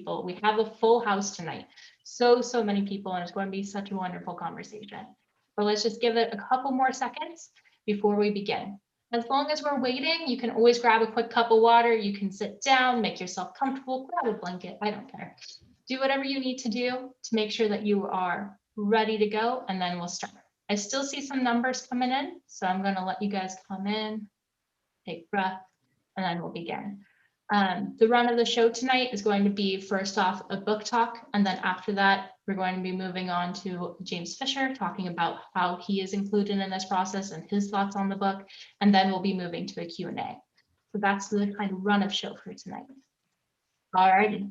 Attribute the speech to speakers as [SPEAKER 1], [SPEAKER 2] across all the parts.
[SPEAKER 1] people. We have a full house tonight. So many people, and it's going to be such a wonderful conversation. But let's just give it a couple more seconds before we begin. As long as we're waiting, you can always grab a quick cup of water. You can sit down, make yourself comfortable, grab a blanket. I don't care. Do whatever you need to do to make sure that you are ready to go, and then we'll start. I still see some numbers coming in, so I'm going to let you guys come in, take breath, and then we'll begin. The run of the show tonight is going to be, first off, a book talk, and then after that, we're going to be moving on to James Fisher, talking about how he is included in this process and his thoughts on the book, and then we'll be moving to a Q&A. So that's the kind of run of show for tonight. All right.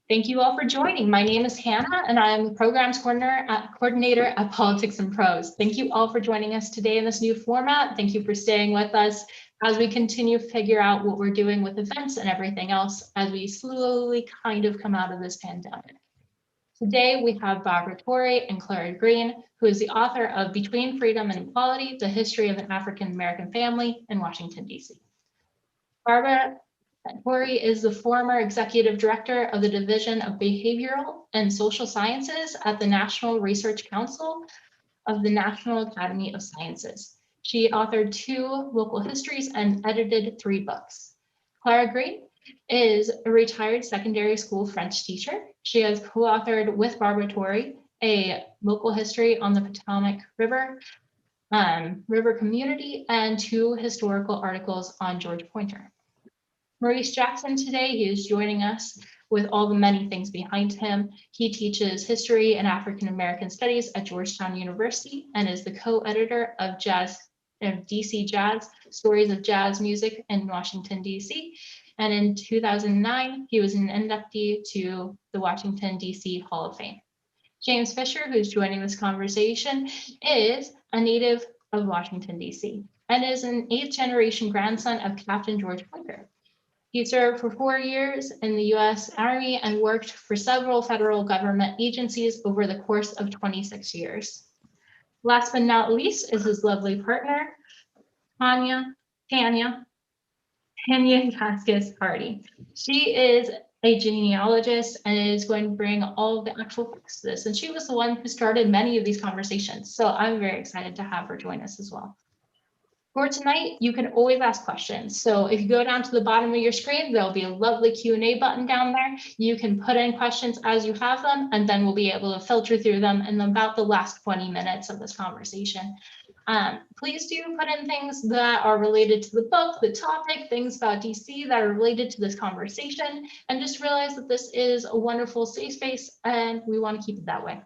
[SPEAKER 1] Thank you all for joining. My name is Hannah, and I'm the programs coordinator at Politics and Prose. Thank you all for joining us today in this new format. Thank you for staying with us as we continue to figure out what we're doing with events and everything else as we slowly kind of come out of this pandemic. Today, we have Boyle Torrey and Clara Green, who is the author of Between Freedom and Equality, The History of an African-American Family in Washington, D.C. Barbara Torrey is the former executive director of the Division of Behavioral and Social Sciences at the National Research Council of the National Academy of Sciences. She authored 2 local histories and edited 3 books. Clara Green is a retired secondary school French teacher. She has co-authored with Barbara Torrey a local history on the Potomac River community and 2 historical articles on George Pointer. Maurice Jackson today, he is joining us with all the many things behind him. He teaches history and African American studies at Georgetown University and is the co-editor of DC Jazz, Stories of Jazz Music in Washington, D.C. And in 2009, he was an inductee to the Washington, D.C. Hall of Fame. James Fisher, who's joining this conversation, is a native of Washington, D.C. and is an 8th-generation grandson of Captain George Pointer. He served for 4 years in the U.S. Army and worked for several federal government agencies over the course of 26 years. Last but not least is his lovely partner, Tanya Vasquez Hardy. She is a genealogist and is going to bring all of the actual facts to this. And she was the one who started many of these conversations. So I'm very excited to have her join us as well. For tonight, you can always ask questions. So if you go down to the bottom of your screen, there'll be a lovely Q&A button down there. You can put in questions as you have them, and then we'll be able to filter through them in about the last 20 minutes of this conversation. Please do put in things that are related to the book, the topic, things about DC that are related to this conversation, and just realize that this is a wonderful safe space and we want to keep it that way.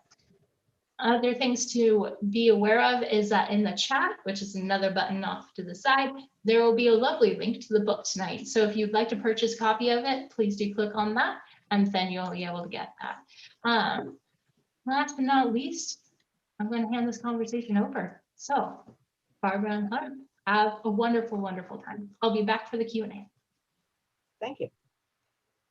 [SPEAKER 1] Other things to be aware of is that in the chat, which is another button off to the side, there will be a lovely link to the book tonight. So if you'd like to purchase a copy of it, please do click on that, and then you'll be able to get that. Last but not least, I'm going to hand this conversation over. So Barbara and Clara, have a wonderful, wonderful time. I'll be back for the Q&A.
[SPEAKER 2] Thank you.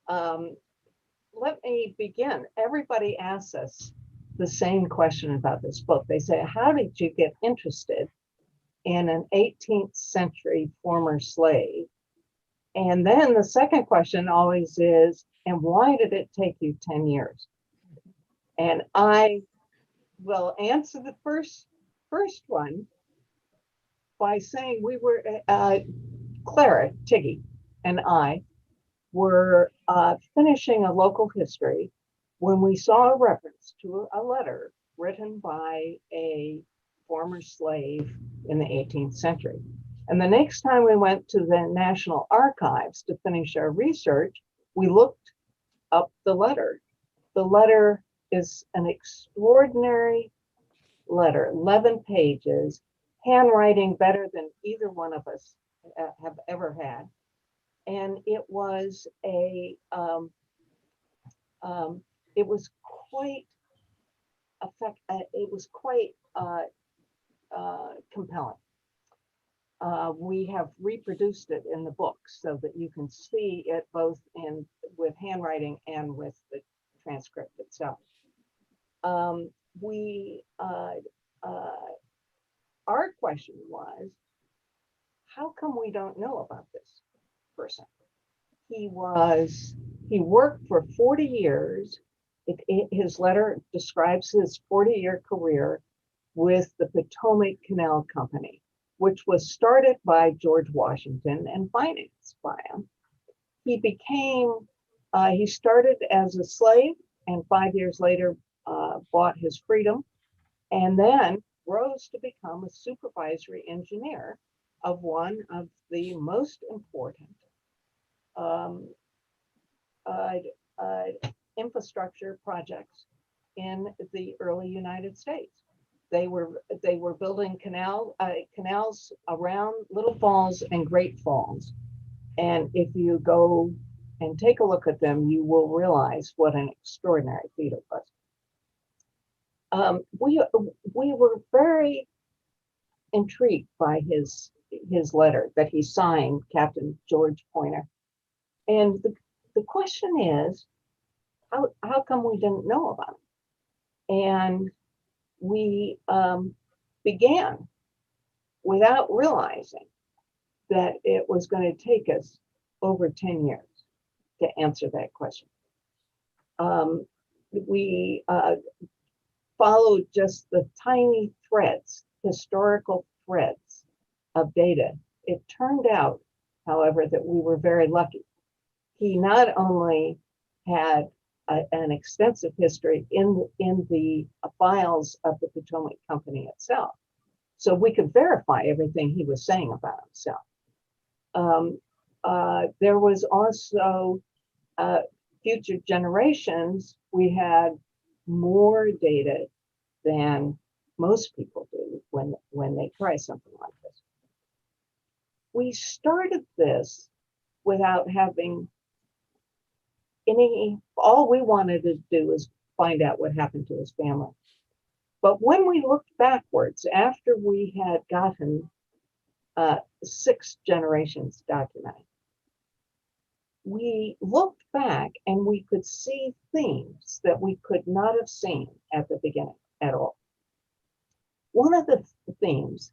[SPEAKER 2] Let me begin. Everybody asks us the same question about this book. They say, how did you get interested in an 18th century former slave? And then the second question always is, and why did it take you 10 years? And I will answer the first one by saying we were, Clara, Tiggy, and I were finishing a local history when we saw a reference to a letter written by a former slave in the 18th century. And the next time we went to the National Archives to finish our research, we looked up the letter. The letter is an extraordinary letter, 11 pages, handwriting better than either one of us have ever had. And it was it was quite compelling. We have reproduced it in the book so that you can see it both with handwriting and with the transcript itself. Our question was, how come we don't know about this person? He was He worked for 40 years. His letter describes his 40-year career with the Potomac Canal Company, which was started by George Washington and financed by him. He started as a slave and 5 years later bought his freedom, and then rose to become a supervisory engineer of one of the most important infrastructure projects in the early United States. They were building canals around Little Falls and Great Falls, and if you go and take a look at them, you will realize what an extraordinary feat it was. We were very intrigued by his letter that he signed, Captain George Poynter. And the question is, how come we didn't know about it? And we began without realizing that it was going to take us over 10 years to answer that question. We followed just the tiny threads, historical threads of data. It turned out, however, that we were very lucky. He not only had an extensive history in the files of the Potomac Company itself, so we could verify everything he was saying about himself. There was also future generations. We had more data than most people do when they try something like this. We started this without having all we wanted to do is find out what happened to his family. But when we looked backwards, after we had gotten 6 generations documented, we looked back and we could see themes that we could not have seen at the beginning at all. One of the themes,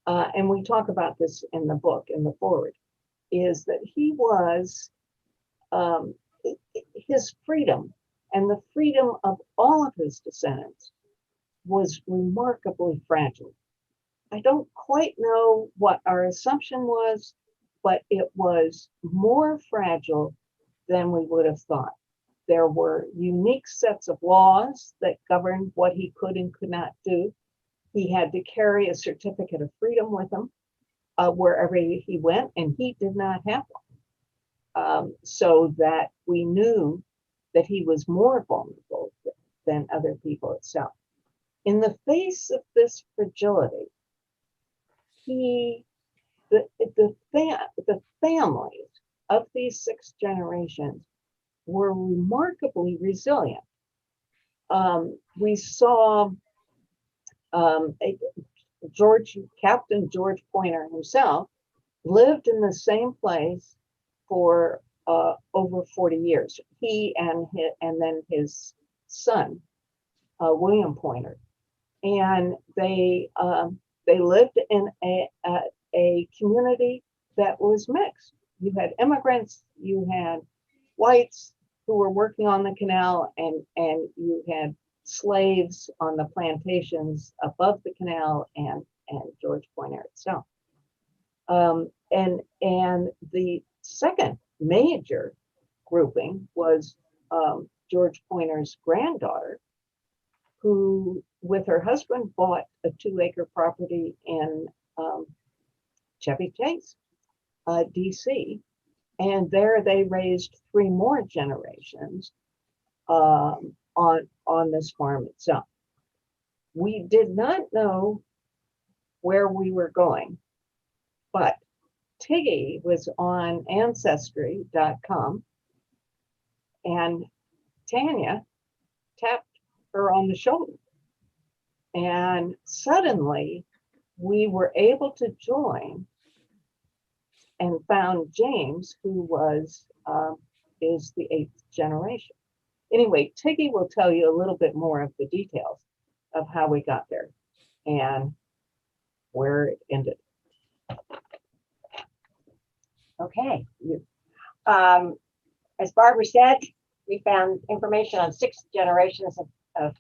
[SPEAKER 2] and we talk about this in the book, in the foreword, is that he was, his freedom and the freedom of all of his descendants was remarkably fragile. I don't quite know what our assumption was, but it was more fragile than we would have thought. There were unique sets of laws that governed what he could and could not do. He had to carry a certificate of freedom with him wherever he went, and he did not have one. So that we knew that he was more vulnerable than other people itself. In the face of this fragility, the families of these 6 generations were remarkably resilient. We saw Captain George Poynter himself lived in the same place for over 40 years. He and then his son, William Poynter, and they lived in a community that was mixed. You had immigrants, you had whites who were working on the canal, and you had slaves on the plantations above the canal and George Poynter itself. And the second major grouping was George Poynter's granddaughter, who with her husband bought a 2-acre property in Chevy Chase, DC, and there they raised 3 more generations on this farm itself. We did not know where we were going, but Tiggy was on Ancestry.com, and Tanya tapped her on the shoulder. And suddenly we were able to join and found James, who is the 8th generation. Anyway, Tiggy will tell you a little bit more of the details of how we got there and where it ended.
[SPEAKER 3] Okay. as Barbara said, we found information on 6 generations of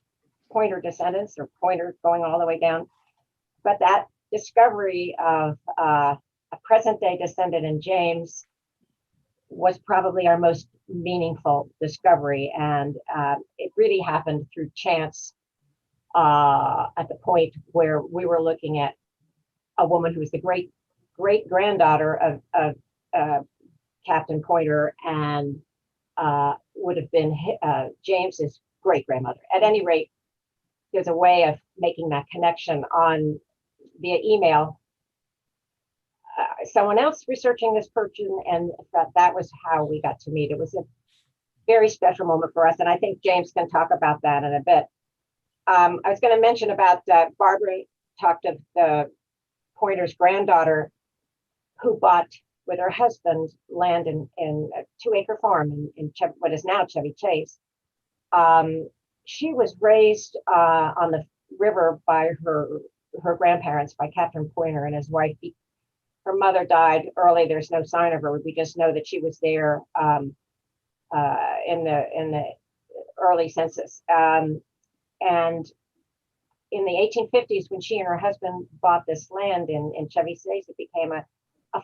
[SPEAKER 3] Pointer descendants, or Pointer going all the way down. But that discovery of a present day descendant in James was probably our most meaningful discovery. And it really happened through chance at the point where we were looking at a woman who was the great granddaughter of Captain Pointer, and would have been James's great grandmother. At any rate, there's a way of making that connection on via email. Someone else researching this person, and that was how we got to meet. It was a very special moment for us, and I think James can talk about that in a bit. I was going to mention about Barbara talked of the Pointer's granddaughter who bought with her husband land in a 2-acre farm in what is now Chevy Chase. She was raised on the river by her grandparents, by Captain Pointer and his wife. Her mother died early. There's no sign of her. We just know that she was there in the early census. And in the 1850s, when she and her husband bought this land in Chevy Chase, it became a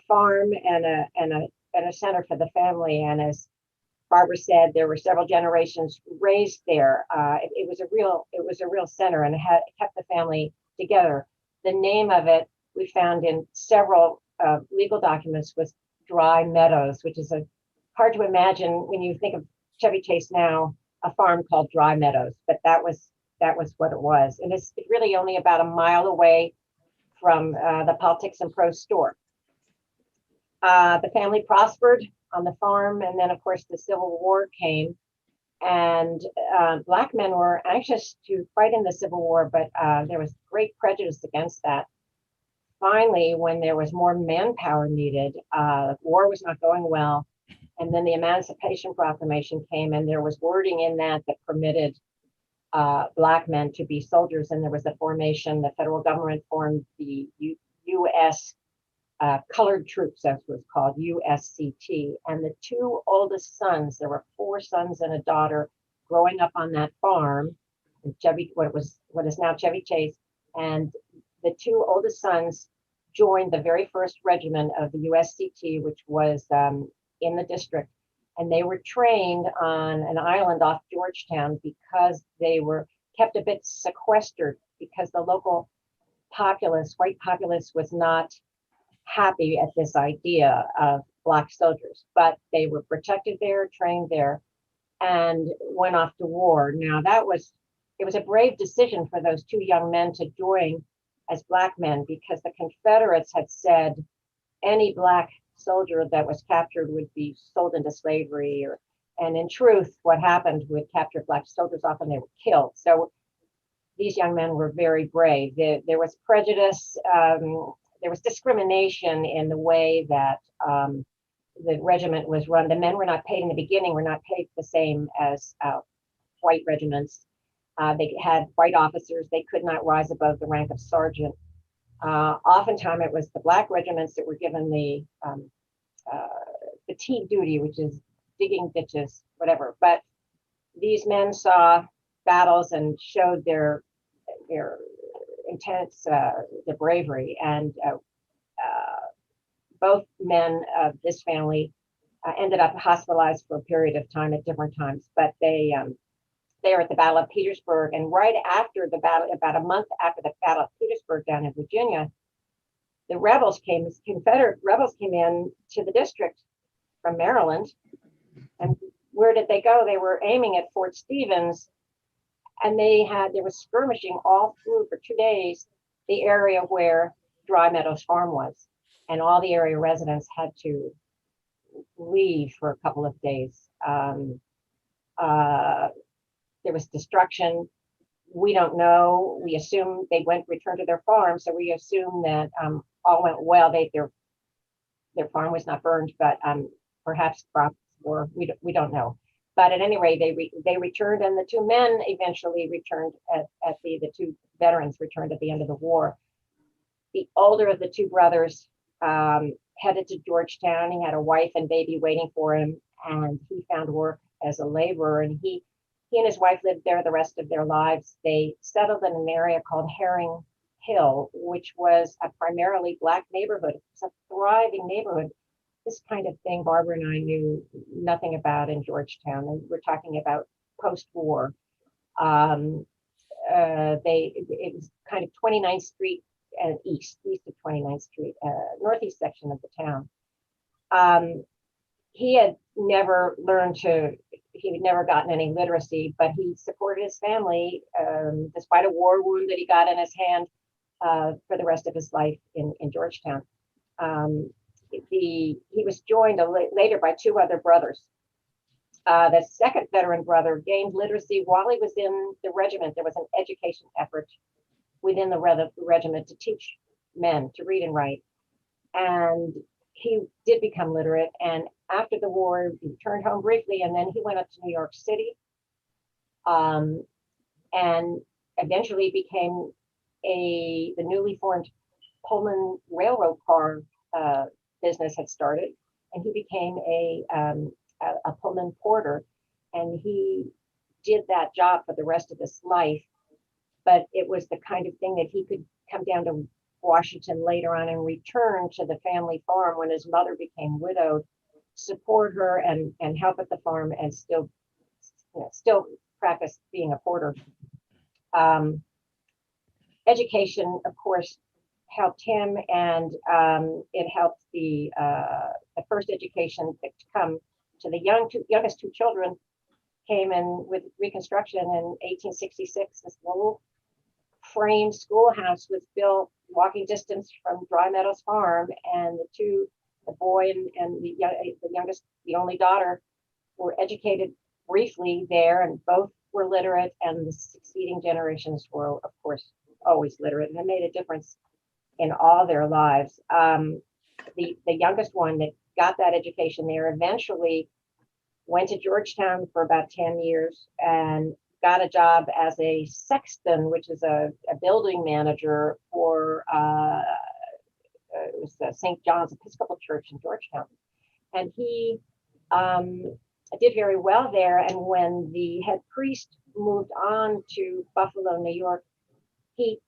[SPEAKER 3] farm and a center for the family. And as Barbara said, there were several generations raised there. It was a real center, and it kept the family together. The name of it we found in several legal documents was Dry Meadows, which is hard to imagine when you think of Chevy Chase now, a farm called Dry Meadows, but that was what it was. And it's really only about a mile away from the Politics and Prose store. The family prospered on the farm, and then of course the Civil War came, and Black men were anxious to fight in the Civil War, but there was great prejudice against that. Finally, when there was more manpower needed, war was not going well, and then the Emancipation Proclamation came, and there was wording in that permitted Black men to be soldiers, and there was a formation. The federal government formed the U.S. Colored Troops, as was called, USCT, and the 2 oldest sons, there were 4 sons and a daughter growing up on that farm, in what is now Chevy Chase, and the 2 oldest sons joined the very first regiment of the USCT, which was in the district, and they were trained on an island off Georgetown because they were kept a bit sequestered because the local populace, white populace, was not happy at this idea of Black soldiers, but they were protected there, trained there, and went off to war. Now it was a brave decision for those 2 young men to join as Black men, because the Confederates had said any Black soldier that was captured would be sold into slavery, and in truth, what happened with captured Black soldiers, often they were killed. So these young men were very brave. There was prejudice, there was discrimination in the way that the regiment was run. The men were not paid in the beginning, were not paid the same as white regiments. They had white officers. They could not rise above the rank of sergeant. Oftentimes it was the Black regiments that were given the fatigue duty, which is digging ditches, whatever. But these men saw battles and showed their intense, their bravery. And both men of this family ended up hospitalized for a period of time at different times. But they were at the Battle of Petersburg, and right after the battle, about a month after the Battle of Petersburg down in Virginia, the Confederate rebels came in to the district from Maryland. And where did they go? They were aiming at Fort Stevens, and there was skirmishing all through for 2 days the area where Dry Meadows Farm was, and all the area residents had to leave for a couple of days. There was destruction. We don't know. We assume they returned to their farm, so we assume that all went well. Their farm was not burned, but perhaps crops were. We don't know. But at any rate, they returned, and the 2 men eventually returned at the 2 veterans returned at the end of the war. The older of the 2 brothers headed to Georgetown. He had a wife and baby waiting for him, and he found work as a laborer. And he and his wife lived there the rest of their lives. They settled in an area called Herring Hill, which was a primarily Black neighborhood. It's a thriving neighborhood. This kind of thing Barbara and I knew nothing about in Georgetown, and we're talking about post-war. It was kind of 29th Street and east of 29th Street, northeast section of the town. He had never he had never gotten any literacy, but he supported his family despite a war wound that he got in his hand for the rest of his life in Georgetown. He was joined later by two other brothers. The second veteran brother gained literacy while he was in the regiment. There was an education effort within the regiment to teach men to read and write. And he did become literate. And after the war, he returned home briefly, and then he went up to New York City and eventually became the newly formed Pullman railroad car business had started, and he became a Pullman porter, and he did that job for the rest of his life. But it was the kind of thing that he could come down to Washington later on and return to the family farm when his mother became widowed, support her and help at the farm, and still practice being a porter. Education, of course, helped him, and it helped the first education to come to the youngest two children came in with Reconstruction in 1866. This little frame schoolhouse was built walking distance from Dry Meadows Farm, and the boy and the youngest, the only daughter, were educated briefly there, and both were literate, and the succeeding generations were, of course, always literate, and it made a difference in all their lives. The youngest one that got that education there eventually went to Georgetown for about 10 years and got a job as a sexton, which is a building manager for it was St. John's Episcopal Church in Georgetown. And he did very well there. And when the head priest moved on to Buffalo, New York, he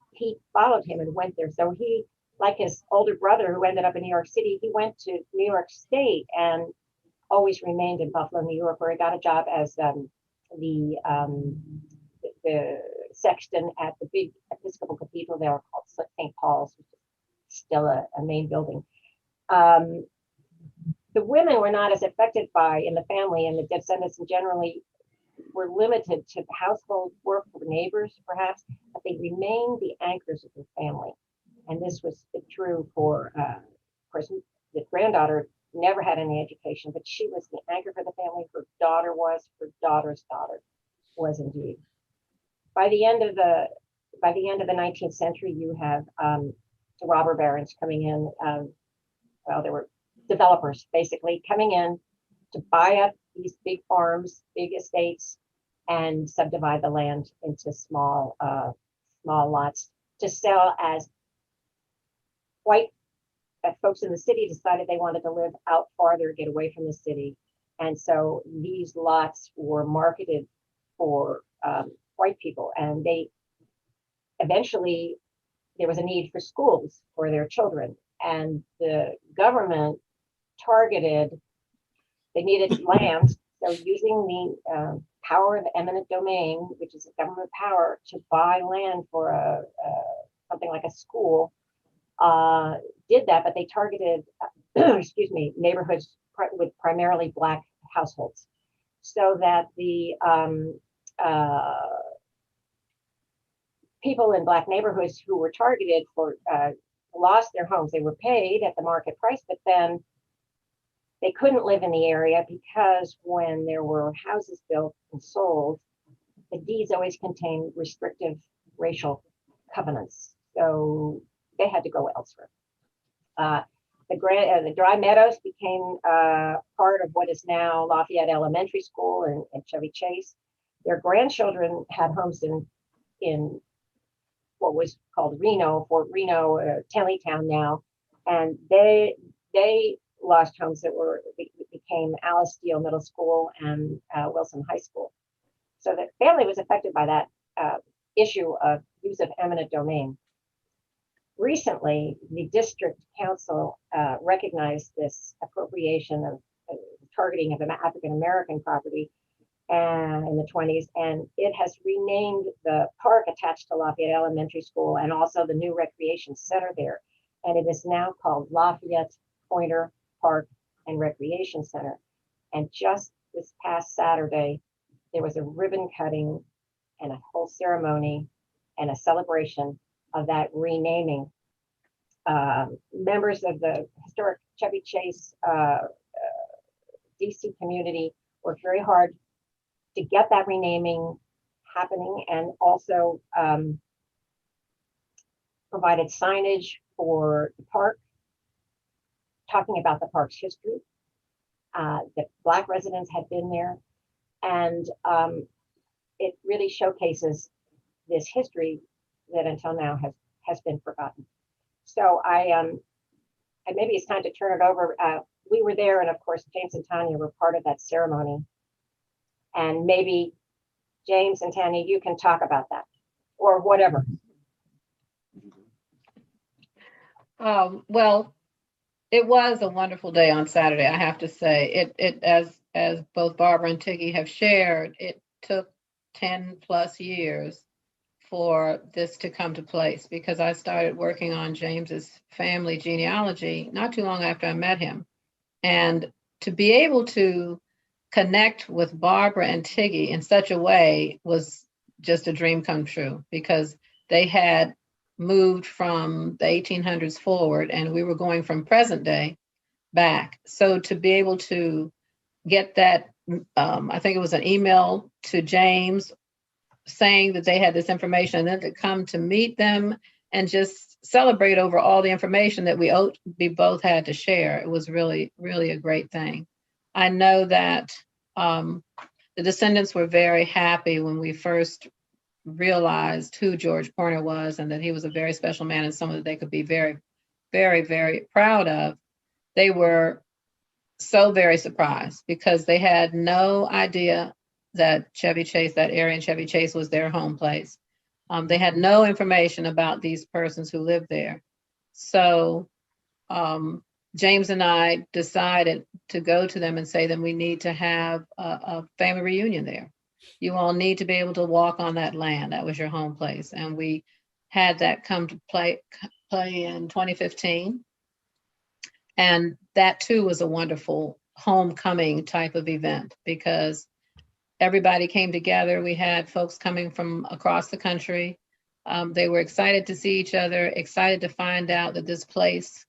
[SPEAKER 3] followed him and went there. So he, like his older brother who ended up in New York City, he went to New York State and always remained in Buffalo, New York, where he got a job as the sexton at the big Episcopal cathedral there called St. Paul's, which is still a main building. The women were not as affected in the family, and the descendants generally were limited to household work for neighbors, perhaps, but they remained the anchors of the family. And this was true for, of course, the granddaughter never had any education, but she was the anchor for the family. Her daughter's daughter was indeed. By the end of the 19th century, you have the robber barons coming in. There were developers basically coming in to buy up these big farms, big estates, and subdivide the land into small lots to sell as white folks in the city decided they wanted to live out farther, get away from the city. And so these lots were marketed for white people. And eventually there was a need for schools for their children. And the government they needed land. So using the power of eminent domain, which is a government power, to buy land for something like a school, did that, but they targeted, neighborhoods with primarily Black households, so that the people in Black neighborhoods who were targeted lost their homes. They were paid at the market price, but then they couldn't live in the area because when there were houses built and sold, the deeds always contained restrictive racial covenants. So they had to go elsewhere. The Dry Meadows became part of what is now Lafayette Elementary School and Chevy Chase. Their grandchildren had homes in what was called Fort Reno, Tenleytown now, and they lost homes that became Alice Steele Middle School and Wilson High School. So the family was affected by that issue of use of eminent domain. Recently, the district council recognized this appropriation of targeting of African American property in the 20s, and it has renamed the park attached to Lafayette Elementary School and also the new recreation center there. And it is now called Lafayette Pointer Park and Recreation Center. And just this past Saturday, there was a ribbon cutting and a whole ceremony and a celebration of that renaming. Members of the historic Chevy Chase DC community worked very hard to get that renaming happening, and also provided signage for the park, talking about the park's history. The Black residents had been there, and it really showcases this history that until now has been forgotten. So maybe it's time to turn it over. We were there, and of course, James and Tanya were part of that ceremony. And maybe James and Tanya, you can talk about that or whatever.
[SPEAKER 4] Well, it was a wonderful day on Saturday, I have to say. It as both Barbara and Tiggy have shared, it took 10 plus years for this to come to place, because I started working on James's family genealogy not too long after I met him. And to be able to connect with Barbara and Tiggy in such a way was just a dream come true, because they had moved from the 1800s forward and we were going from present day back. So to be able to get that, I think it was an email to James saying that they had this information, and then to come to meet them and just celebrate over all the information that we both had to share. It was really, really a great thing. I know that the descendants were very happy when we first realized who George Pointer was, and that he was a very special man and someone that they could be very, very, very proud of. They were so very surprised, because they had no idea that Chevy Chase, that area in Chevy Chase, was their home place. They had no information about these persons who lived there. So James and I decided to go to them and say that we need to have a family reunion there. You all need to be able to walk on that land. That was your home place. And we had that come to play in 2015. And that too was a wonderful homecoming type of event, because everybody came together. We had folks coming from across the country. They were excited to see each other, excited to find out that this place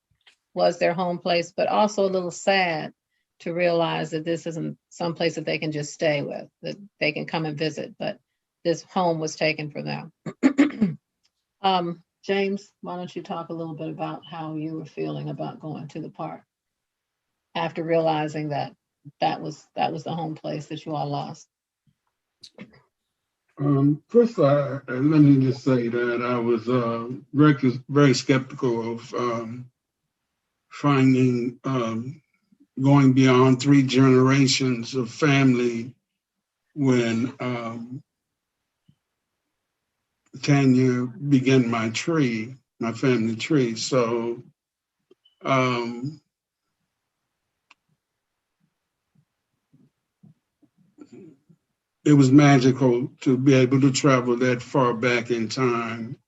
[SPEAKER 4] was their home place, but also a little sad to realize that this isn't some place that they can just stay with, that they can come and visit, but this home was taken for them. James, why don't you talk a little bit about how you were feeling about going to the park after realizing that that was the home place that you all lost?
[SPEAKER 5] First, let me just say that I was very, very skeptical of finding going beyond 3 generations of family when Tanya began my family tree. So it was magical to be able to travel that far back in time.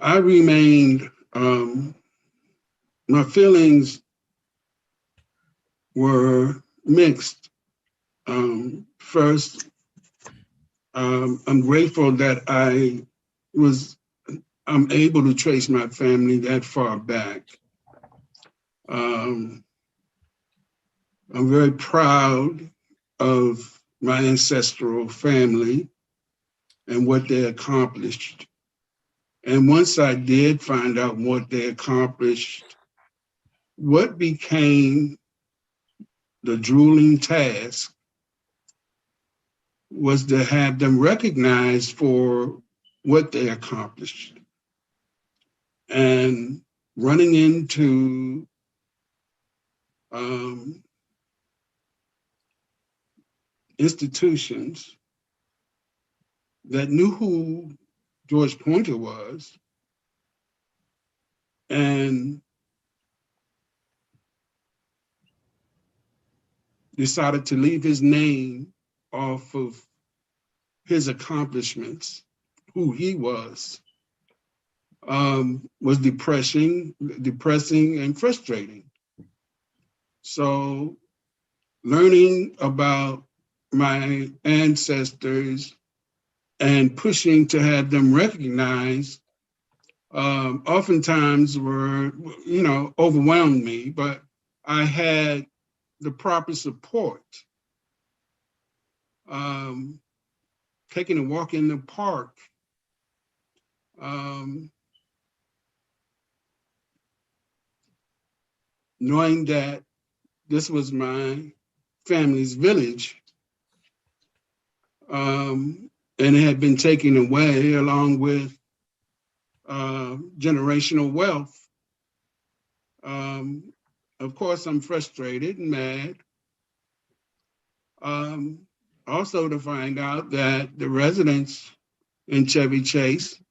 [SPEAKER 5] I remained, my feelings were mixed. First, I'm grateful that I'm able to trace my family that far back. I'm very proud of my ancestral family and what they accomplished. And once I did find out what they accomplished, what became the drooling task was to have them recognized for what they accomplished. And running into institutions that knew who George Pointer was and decided to leave his name off of his accomplishments, who he was depressing and frustrating. So learning about my ancestors and pushing to have them recognized oftentimes were, overwhelmed me, but I had the proper support. Taking a walk in the park, knowing that this was my family's village, and it had been taken away along with generational wealth. Of course, I'm frustrated and mad. Also to find out that the residents in Chevy Chase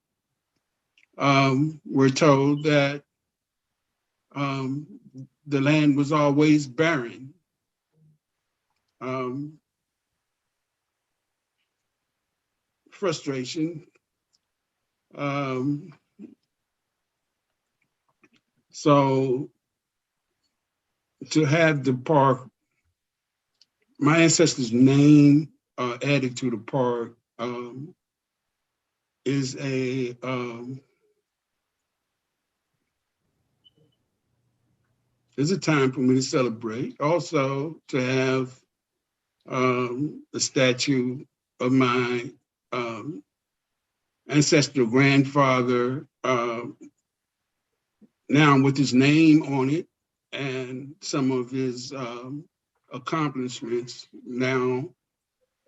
[SPEAKER 5] were told that the land was always barren. Frustration. So to have the park, my ancestors' name added to the park is a time for me to celebrate. Also to have a statue of my ancestral grandfather, now with his name on it and some of his accomplishments now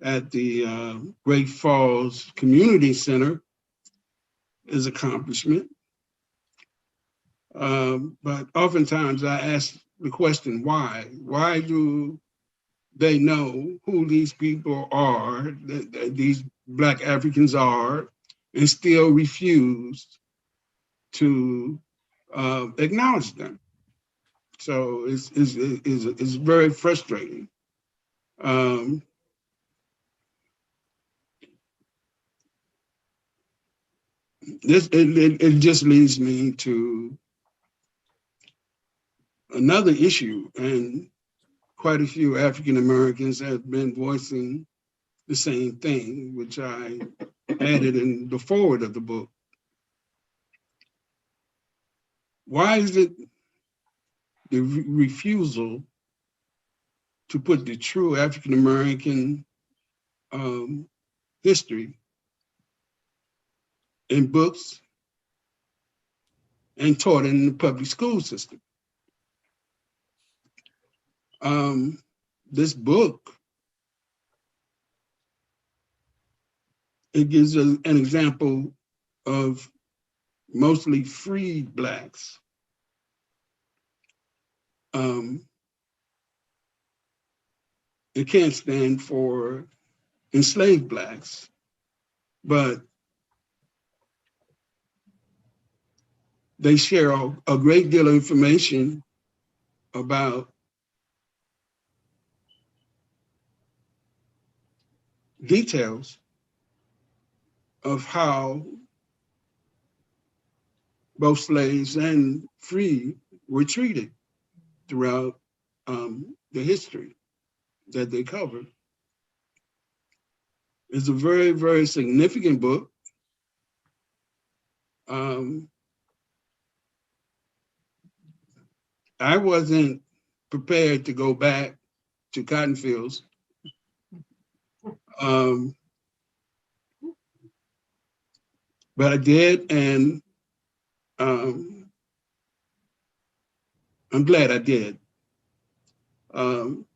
[SPEAKER 5] at the Great Falls Community Center is accomplishment. But oftentimes I ask the question, why? Why do they know who these people are, that these Black Africans are, and still refuse to acknowledge them? So it's very frustrating. It just leads me to another issue, and quite a few African Americans have been voicing the same thing, which I added in the foreword of the book. Why is it the refusal to put the true African American history in books and taught in the public school system? This book, it gives an example of mostly freed Blacks. It can't stand for enslaved Blacks, but they share a great deal of information about details of how both slaves and free were treated throughout the history that they covered. It's a very, very significant book. I wasn't prepared to go back to cotton fields. But I did, and I'm glad I did. And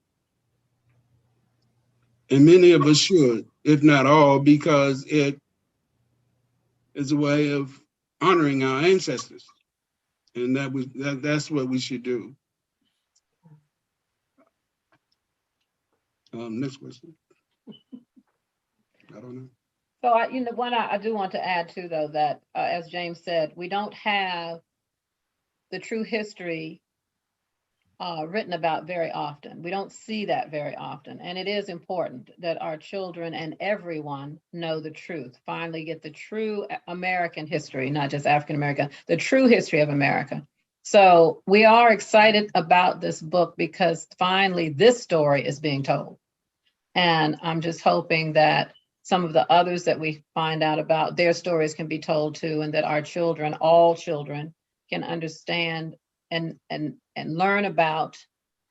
[SPEAKER 5] many of us should, if not all, because it as a way of honoring our ancestors. And that's what we should do. Next question. I don't know.
[SPEAKER 4] So I do want to add too, though, that as James said, we don't have the true history written about very often. We don't see that very often. And it is important that our children and everyone know the truth, finally get the true American history, not just African American, the true history of America. So we are excited about this book because finally this story is being told. And I'm just hoping that some of the others that we find out about, their stories can be told too, and that our children, all children, can understand and learn about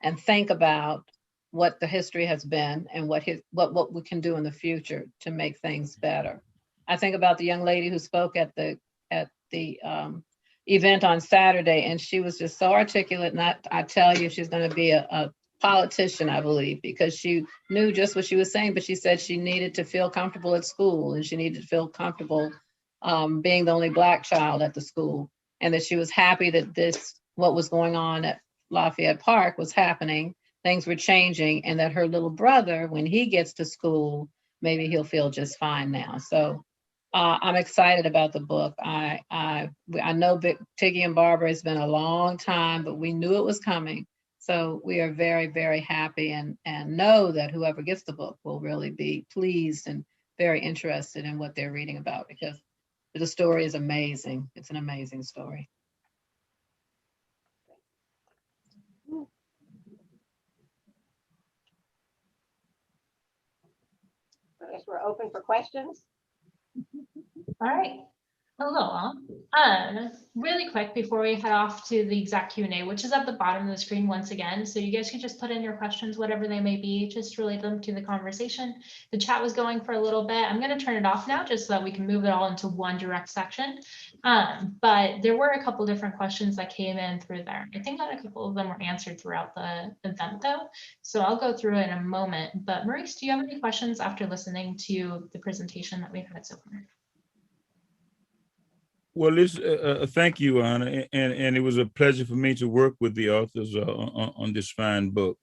[SPEAKER 4] and think about what the history has been and what we can do in the future to make things better. I think about the young lady who spoke at the event on Saturday, and she was just so articulate. And I tell you, she's going to be a politician, I believe, because she knew just what she was saying, but she said she needed to feel comfortable at school, and she needed to feel comfortable being the only Black child at the school, and that she was happy that what was going on at Lafayette Park was happening, things were changing, and that her little brother, when he gets to school, maybe he'll feel just fine now. So I'm excited about the book. I know Tiggy and Barbara, it's been a long time, but we knew it was coming. So we are very, very happy and know that whoever gets the book will really be pleased and very interested in what they're reading about, because the story is amazing. It's an amazing story.
[SPEAKER 3] I guess we're open for questions.
[SPEAKER 1] All right. Hello. Really quick before we head off to the exact Q&A, which is at the bottom of the screen once again. So you guys can just put in your questions, whatever they may be, just relate them to the conversation. The chat was going for a little bit. I'm going to turn it off now just so that we can move it all into one direct section. But there were a couple different questions that came in through there. I think that a couple of them were answered throughout the event though. So I'll go through it in a moment. But Maurice, do you have any questions after listening to the presentation that we've had so far?
[SPEAKER 6] Well, thank you, Anna, and it was a pleasure for me to work with the authors on this fine book.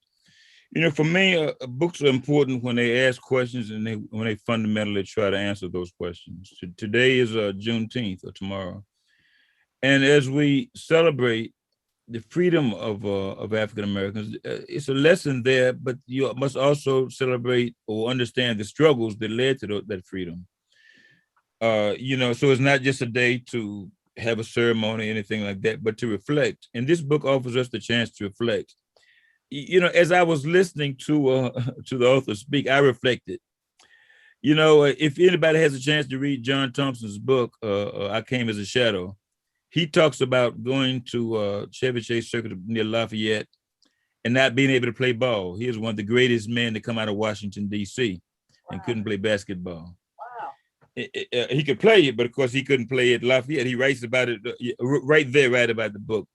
[SPEAKER 6] You know, for me, books are important when they ask questions and when they fundamentally try to answer those questions. Today is Juneteenth, or tomorrow, and as we celebrate the freedom of African Americans, it's a lesson there. But you must also celebrate or understand the struggles that led to that freedom. You know, so it's not just a day to have a ceremony or anything like that, but to reflect. And this book offers us the chance to reflect. You know, as I was listening to the author speak, I reflected. You know, if anybody has a chance to read John Thompson's book, I Came as a Shadow, he talks about going to Chevy Chase Circuit near Lafayette and not being able to play ball. He was one of the greatest men to come out of Washington, D.C. and couldn't play basketball. He could play it, but of course he couldn't play at Lafayette. He writes about it right there, right about the book.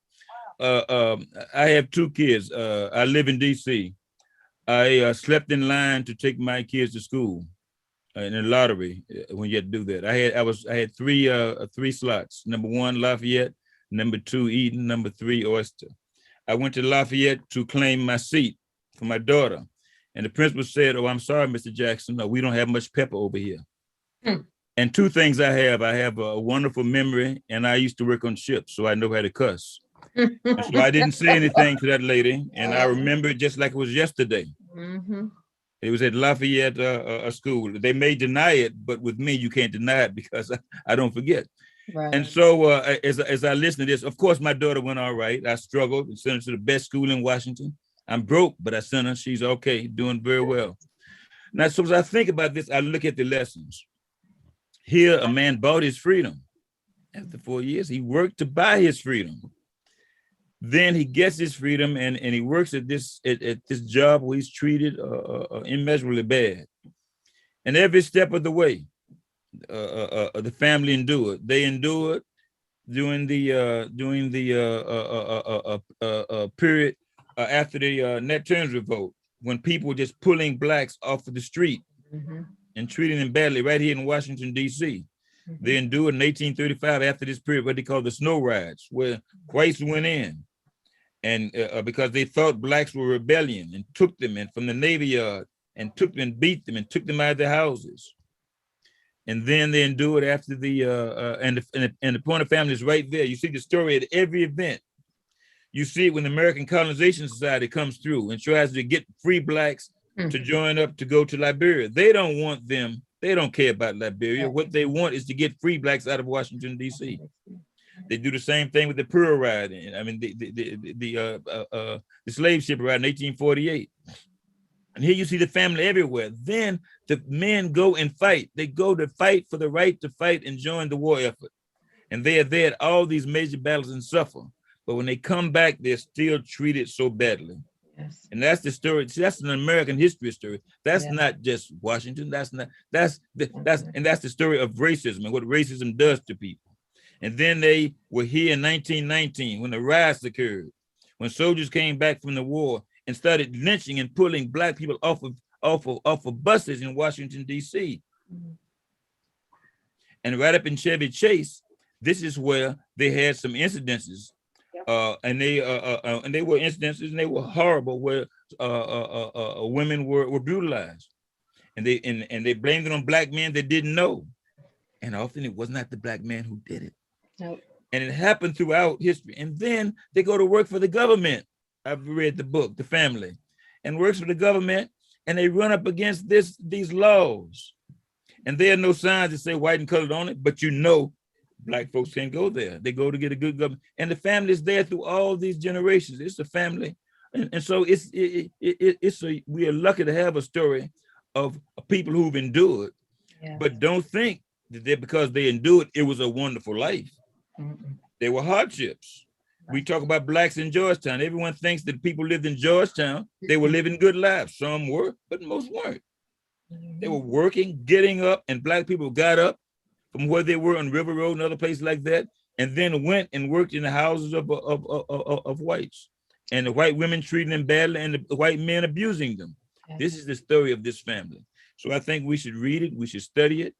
[SPEAKER 6] I have two kids. I live in DC. I slept in line to take my kids to school in a lottery when you had to do that. I had three slots. Number one, Lafayette. Number two, Eden. Number three, Oyster. I went to Lafayette to claim my seat for my daughter. And the principal said, "Oh, I'm sorry, Mr. Jackson. We don't have much pepper over here." And two things I have a wonderful memory, and I used to work on ships, so I know how to cuss. And so I didn't say anything to that lady, and I remember it just like it was yesterday.
[SPEAKER 4] Mm-hmm.
[SPEAKER 6] It was at Lafayette school. They may deny it, but with me, you can't deny it because I don't forget.
[SPEAKER 4] Right.
[SPEAKER 6] And so as I listen to this, of course, my daughter went all right. I struggled and sent her to the best school in Washington. I'm broke, but I sent her. She's okay, doing very well. Now, so as I think about this, I look at the lessons. Here, a man bought his freedom. After 4 years, he worked to buy his freedom. Then he gets his freedom and he works at this job where he's treated immeasurably bad. And every step of the way, the family endured. They endured during the period after the Nat Turner's revolt, when people were just pulling blacks off of the street.
[SPEAKER 4] Mm-hmm.
[SPEAKER 6] And treating them badly right here in Washington, D.C. They endured in 1835 after this period, what they call the snow riots, where whites went in and because they thought blacks were rebellion and took them in from the Navy Yard and took them and beat them and took them out of their houses. And then they endured after the and the Pointer family is right there. You see the story at every event. You see it when the American Colonization Society comes through and tries to get free blacks to join up to go to Liberia. They don't want them. They don't care about Liberia. What they want is to get free blacks out of Washington, D.C. They do the same thing with the Pearl Ride. I mean, the slave ship ride in 1848. And here you see the family everywhere. Then the men go and fight. They go to fight for the right to fight and join the war effort. And they are there at all these major battles and suffer. But when they come back, they're still treated so badly.
[SPEAKER 4] Yes.
[SPEAKER 6] And that's the story. See, that's an American history story. That's not just Washington. That's the story of racism and what racism does to people. And then they were here in 1919 when the riots occurred, when soldiers came back from the war and started lynching and pulling black people off of buses in Washington, D.C. And right up in Chevy Chase, this is where they had some incidences. And they were incidences and they were horrible, where women were brutalized, and they blamed it on black men that didn't know, and often it was not the black man who did it.
[SPEAKER 4] Nope.
[SPEAKER 6] And it happened throughout history. And then they go to work for the government. I've read the book, The Family, and works for the government, and they run up against these laws, and there are no signs that say white and colored on it, but you know black folks can't go there. They go to get a good government, and the family is there through all these generations. It's a family, and so we are lucky to have a story of people who've endured, but don't think that because they endured, it was a wonderful life. There were hardships. We talk about blacks in Georgetown. Everyone thinks that people lived in Georgetown, they were living good lives. Some were, but most weren't. They were working, getting up, and black people got up from where they were on River Road and other places like that, and then went and worked in the houses of whites, and the white women treating them badly, and the white men abusing them. This is the story of this family. So I think we should read it, we should study it,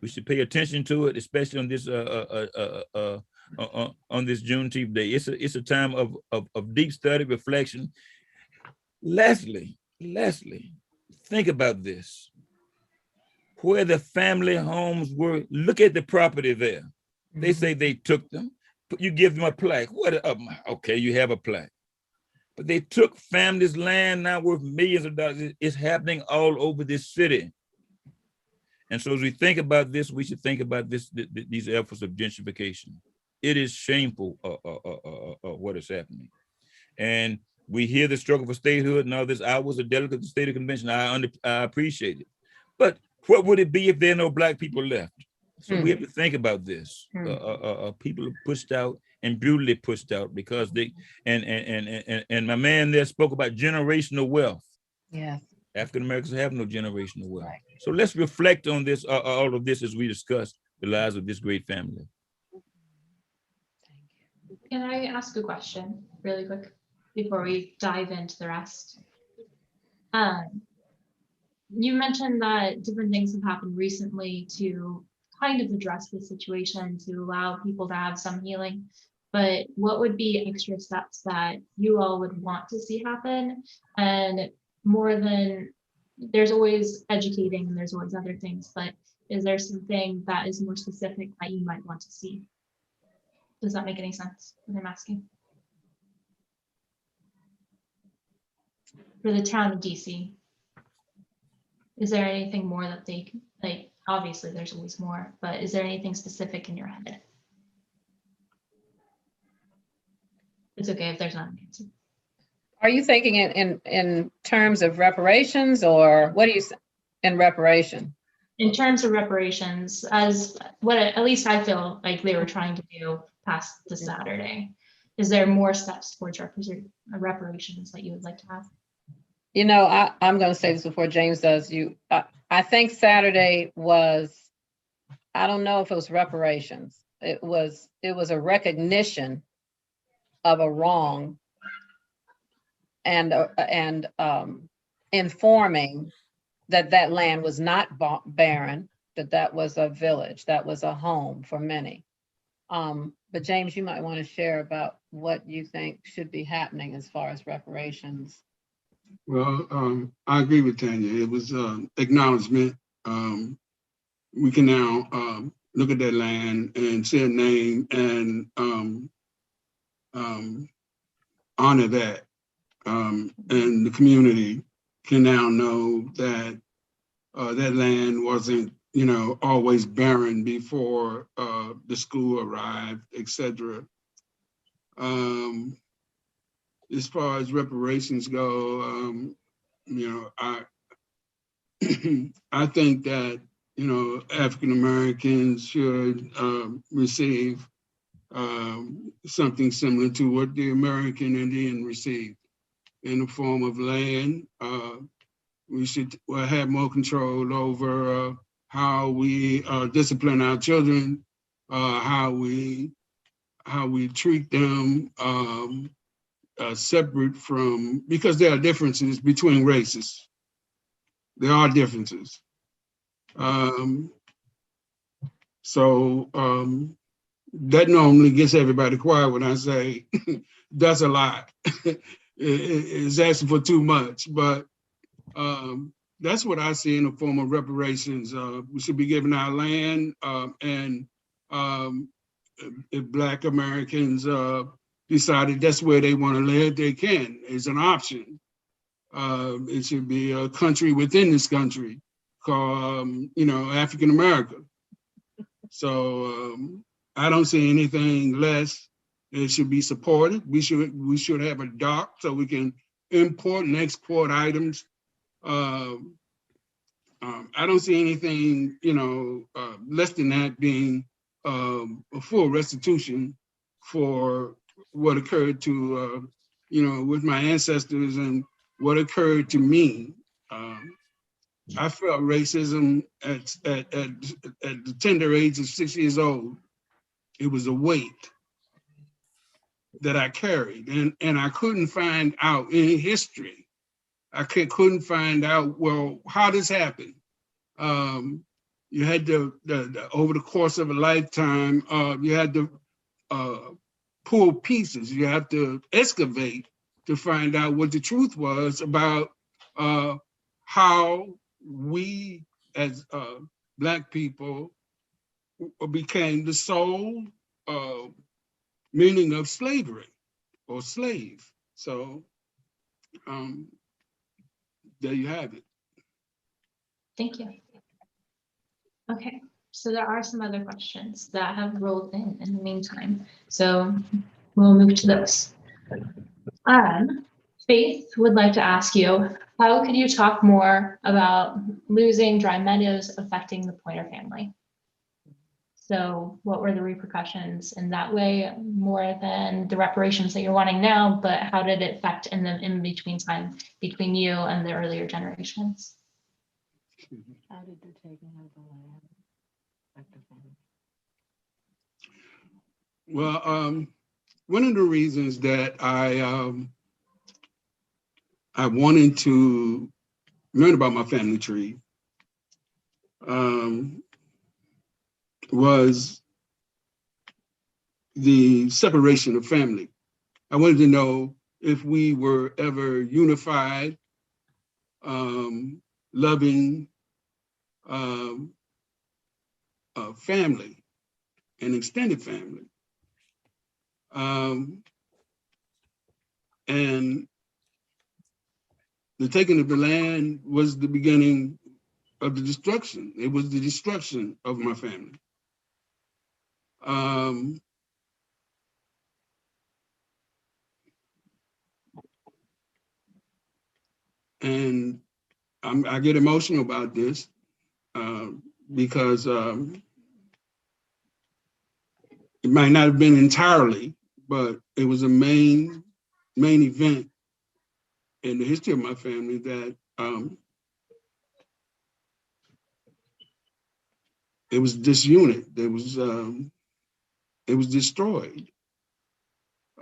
[SPEAKER 6] we should pay attention to it, especially on this Juneteenth day. It's a time of deep study, reflection. Leslie, think about this. Where the family homes were, look at the property there. They say they took them, but you give them a plaque. Okay, you have a plaque. But they took families' land now worth millions of dollars. It's happening all over this city. And so as we think about this, we should think about these efforts of gentrification. It is shameful what is happening. And we hear the struggle for statehood and all this. I was a delegate to the state convention. I appreciate it. But what would it be if there are no black people left? So we have to think about this. People are pushed out and brutally pushed out because they, and my man there spoke about generational wealth.
[SPEAKER 4] Yeah.
[SPEAKER 6] African Americans have no generational wealth. Right. So let's reflect on this, all of this as we discuss the lives of this great family.
[SPEAKER 1] Can I ask a question really quick before we dive into the rest? You mentioned that different things have happened recently to kind of address the situation, to allow people to have some healing, but what would be extra steps that you all would want to see happen? And more than, there's always educating and there's always other things, but is there something that is more specific that you might want to see? Does that make any sense what I'm asking? For the town of DC, is there anything more that they can, like, obviously there's always more, but is there anything specific in your head? It's okay if there's not an answer.
[SPEAKER 4] Are you thinking in terms of reparations, or what do you in reparation?
[SPEAKER 1] In terms of reparations, as what at least I feel like they were trying to do past the Saturday, is there more steps towards reparations that you would like to have?
[SPEAKER 4] You know, I'm going to say this before James does. I think Saturday was, I don't know if it was reparations. It was a recognition of a wrong and informing that land was not barren, that was a village, that was a home for many. But James, you might want to share about what you think should be happening as far as reparations.
[SPEAKER 5] Well, I agree with Tanya. It was acknowledgement. We can now look at that land and say a name and honor that. And the community can now know that that land wasn't, always barren before the school arrived, etc. As far as reparations go, I I think that African Americans should receive something similar to what the American Indian received in the form of land. We should have more control over how we discipline our children, how we treat them separate from, because there are differences between races. There are differences. So that normally gets everybody quiet when I say that's a lot. It's asking for too much, but that's what I see in the form of reparations. We should be giving our land, and if Black Americans decided that's where they want to live, they can. It's an option. It should be a country within this country called, African America. So I don't see anything less. It should be supported. We should have a dock so we can import and export items. I don't see anything, less than that being a full restitution for what occurred to, with my ancestors and what occurred to me. I felt racism at the tender age of 6 years old. It was a weight that I carried, and I couldn't find out any history. I couldn't find out, well, how this happened. You had to, over the course of a lifetime, you had to pull pieces. You have to excavate to find out what the truth was about how we as Black people became the sole meaning of slavery or slave. So there you have it.
[SPEAKER 1] Thank you. Okay, so there are some other questions that have rolled in the meantime. So we'll move to those. Faith would like to ask you, how could you talk more about losing Dry Meadows affecting the Pointer family? So what were the repercussions in that way, more than the reparations that you're wanting now, but how did it affect in the in-between time between you and the earlier generations?
[SPEAKER 4] How did the taking of the land affect the family?
[SPEAKER 5] Well, one of the reasons that I wanted to learn about my family tree was the separation of family. I wanted to know if we were ever unified, loving family, an extended family. And the taking of the land was the beginning of the destruction. It was the destruction of my family. And I get emotional about this because it might not have been entirely, but it was a main event in the history of my family that it was disunit. It was destroyed.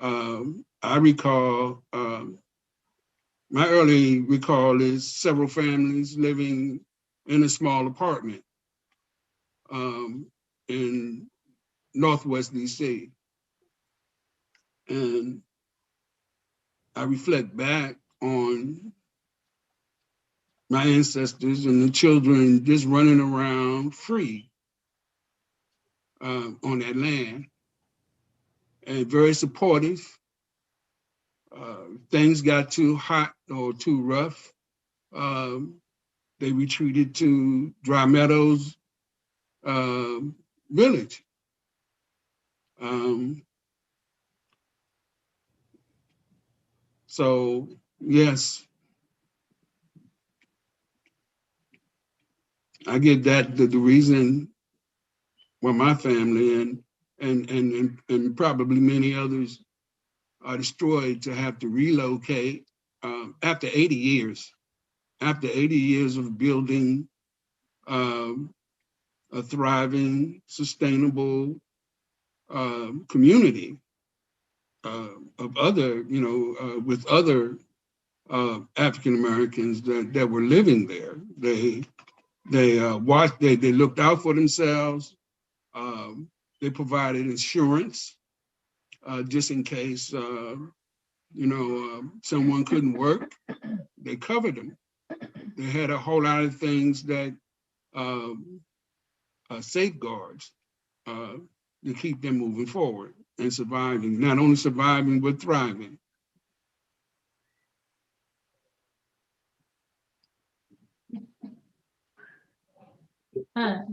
[SPEAKER 5] I recall, my early recall is several families living in a small apartment. in Northwest DC. And I reflect back on my ancestors and the children just running around free on that land, and very supportive. Things got too hot or too rough. They retreated to Dry Meadows village. So yes, I get that the reason why my family and probably many others are destroyed to have to relocate after 80 years. After 80 years of building a thriving, sustainable community of other, with other African Americans that were living there. They watched, they looked out for themselves. They provided insurance just in case, someone couldn't work. They covered them. They had a whole lot of things that safeguards to keep them moving forward and surviving, not only surviving, but thriving.
[SPEAKER 1] I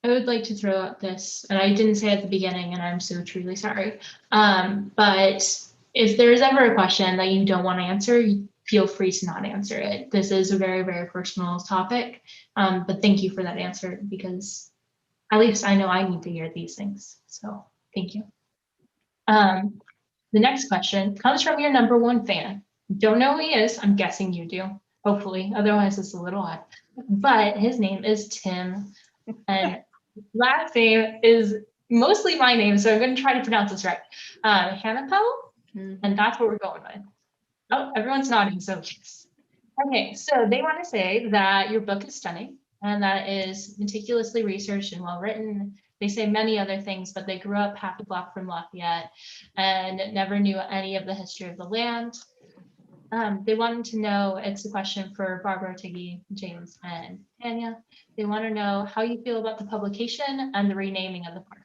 [SPEAKER 1] would like to throw out this, and I didn't say at the beginning, and I'm so truly sorry. But if there's ever a question that you don't want to answer, feel free to not answer it. This is a very, very personal topic. But thank you for that answer, because at least I know I need to hear these things. So thank you. The next question comes from your #1 fan. Don't know who he is. I'm guessing you do, hopefully. Otherwise, it's a little odd. But his name is Tim. And last name is mostly my name, so I'm going to try to pronounce this right. Hannapel, and that's what we're going with. Oh, everyone's nodding, so yes. Okay, so they want to say that your book is stunning and that it is meticulously researched and well written. They say many other things, but they grew up half a block from Lafayette and never knew any of the history of the land. They wanted to know, it's a question for Barbara, Tiggy, James, and Tanya. They want to know how you feel about the publication and the renaming of the park.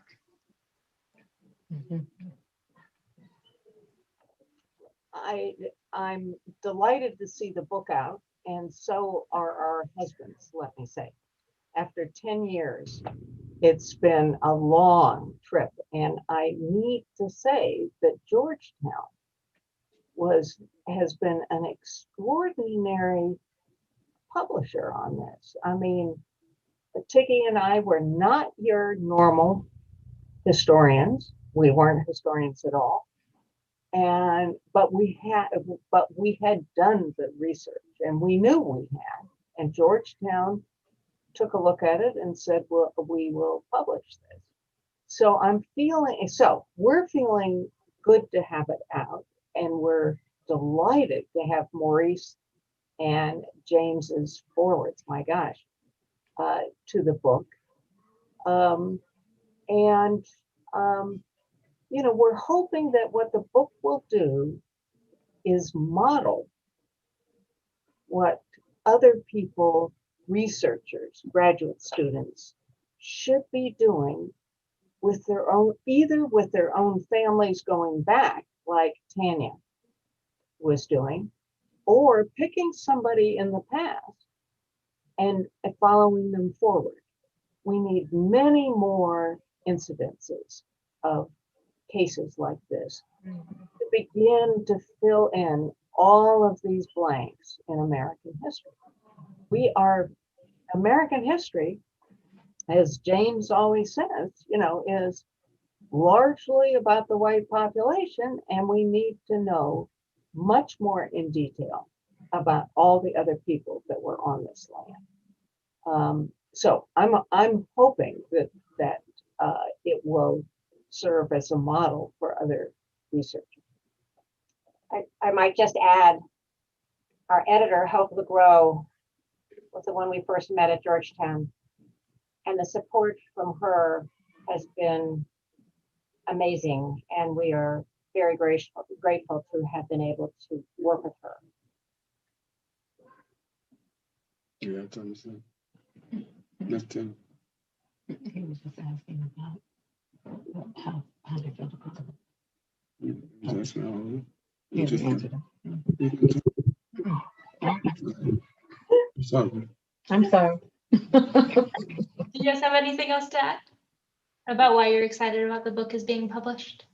[SPEAKER 2] I'm delighted to see the book out, and so are our husbands, let me say. After 10 years, it's been a long trip, and I need to say that Georgetown has been an extraordinary publisher on this. I mean, Tiggy and I were not your normal historians. We weren't historians at all. But we had done the research, and we knew we had. And Georgetown took a look at it and said, well, we will publish this. So we're feeling good to have it out, and we're delighted to have Maurice and James's forwards, my gosh, to the book. We're hoping that what the book will do is model what other people, researchers, graduate students, should be doing with their own, either with their own families going back, like Tanya was doing, or picking somebody in the past and following them forward. We need many more incidences of cases like this to begin to fill in all of these blanks in American history. American history, as James always says, is largely about the white population, and we need to know much more in detail about all the other people that were on this land. So I'm hoping that it will serve as a model for other researchers.
[SPEAKER 3] I might just add, our editor, Hope LeGros, was the one we first met at Georgetown. and the support from her has been amazing. And we are very grateful to have been able to work with her.
[SPEAKER 5] Yeah, that's understand. That's true.
[SPEAKER 4] He was just asking about how they felt about it.
[SPEAKER 5] That's all.
[SPEAKER 4] He hasn't answered them.
[SPEAKER 5] Sorry.
[SPEAKER 4] I'm sorry.
[SPEAKER 1] Do you guys have anything else to add about why you're excited about the book is being published?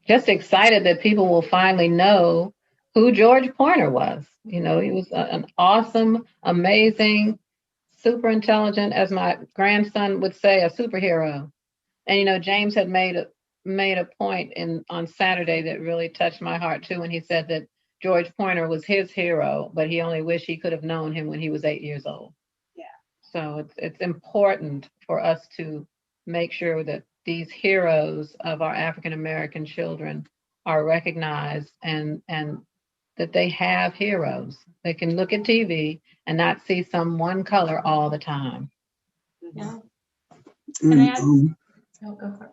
[SPEAKER 4] Just excited that people will finally know who George Pointer was. You know, he was an awesome, amazing, super intelligent, as my grandson would say, a superhero. And you know, James had made a point on Saturday that really touched my heart too, when he said that George Pointer was his hero, but he only wished he could have known him when he was 8 years old.
[SPEAKER 2] Yeah.
[SPEAKER 4] So it's important for us to make sure that these heroes of our African American children are recognized, and that they have heroes. They can look at TV and not see some one color all the time.
[SPEAKER 1] Yeah. Can I add? Oh, go for it.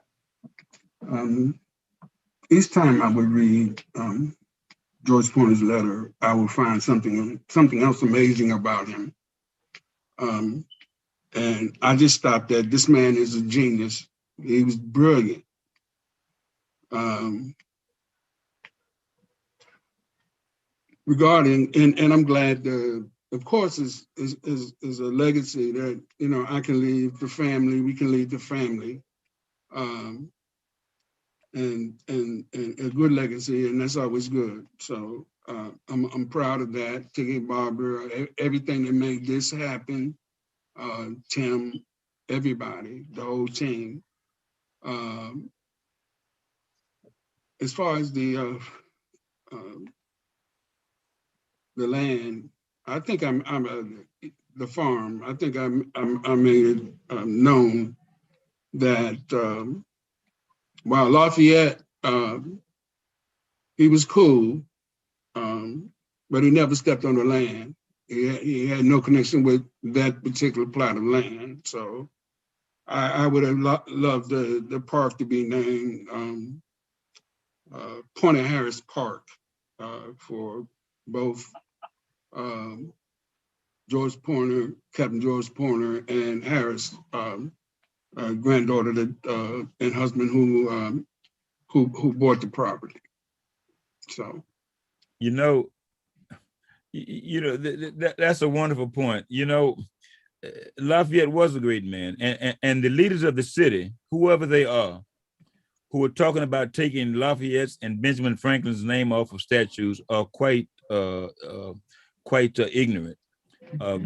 [SPEAKER 5] Each time I would read George Pointer's letter, I would find something else amazing about him. And I just stopped at, this man is a genius. He was brilliant. Regarding, and I'm glad, of course, is a legacy that, you know, I can leave the family, we can leave the family. And a good legacy, and that's always good. So I'm proud of that. Tiggy, Barbara, everything that made this happen, Tim, everybody, the whole team. As far as the land, I think I'm the farm. I think I made it known that. While Lafayette, he was cool, but he never stepped on the land. He had no connection with that particular plot of land. So I would have loved the park to be named Pointer Harris Park for both George Pointer, Captain George Pointer, and Harris, granddaughter and husband who bought the property. So,
[SPEAKER 6] You know, that's a wonderful point. You know, Lafayette was a great man, and the leaders of the city, whoever they are, who are talking about taking Lafayette's and Benjamin Franklin's name off of statues, are quite ignorant.